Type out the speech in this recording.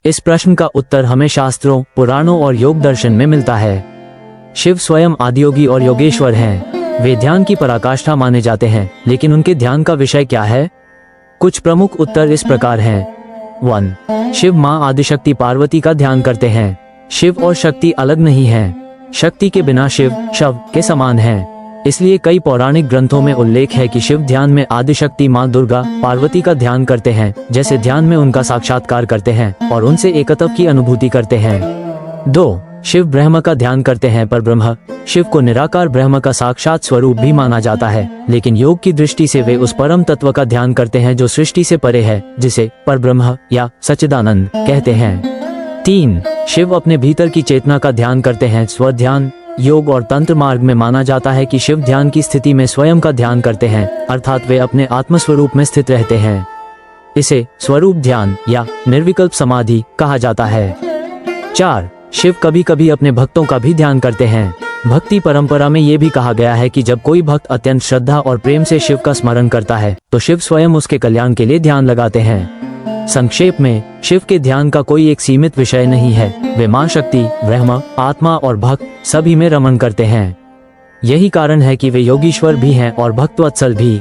इस प्रश्न का उत्तर हमें शास्त्रों, पुराणों और योग दर्शन में मिलता है। शिव स्वयं आदियोगी और योगेश्वर हैं। वे ध्यान की पराकाष्ठा माने जाते हैं, लेकिन उनके ध्यान का विषय क्या है? कुछ प्रमुख उत्तर इस प्रकार हैं। 1. शिव मां आदिशक्ति पार्वती का ध्यान करते हैं। शिव और शक्ति अलग नहीं हैं। शक्ति के बिना शिव शव के समान हैं। इसलिए कई पौराणिक ग्रंथों में उल्लेख है कि शिव ध्यान में आदिशक्ति मां दुर्गा पार्वती का ध्यान करते हैं, जैसे ध्यान में उनका साक्षात्कार करते हैं और उनसे एकत्व की अनुभूति करते हैं। 2. शिव ब्रह्म का ध्यान करते हैं। पर ब्रह्म शिव को निराकार ब्रह्म का साक्षात स्वरूप भी माना जाता है, लेकिन योग की दृष्टि से वे उस परम तत्व का ध्यान करते हैं जो सृष्टि से परे है, जिसे परब्रह्म या सच्चिदानंद कहते हैं। 3. शिव अपने भीतर की चेतना का ध्यान करते हैं। स्वध्यान योग और तंत्र मार्ग में माना जाता है कि शिव ध्यान की स्थिति में स्वयं का ध्यान करते हैं, अर्थात वे अपने आत्मस्वरूप में स्थित रहते हैं। इसे स्वरूप ध्यान या निर्विकल्प समाधि कहा जाता है। 4. शिव कभी कभी अपने भक्तों का भी ध्यान करते हैं। भक्ति परंपरा में ये भी कहा गया है कि जब कोई भक्त अत्यंत श्रद्धा और प्रेम से शिव का स्मरण करता है तो शिव स्वयं उसके कल्याण के लिए ध्यान लगाते हैं। संक्षेप में, शिव के ध्यान का कोई एक सीमित विषय नहीं है। वे मां शक्ति, ब्रह्म, आत्मा और भक्त सभी में रमण करते हैं। यही कारण है कि वे योगीश्वर भी हैं और भक्तवत्सल भी।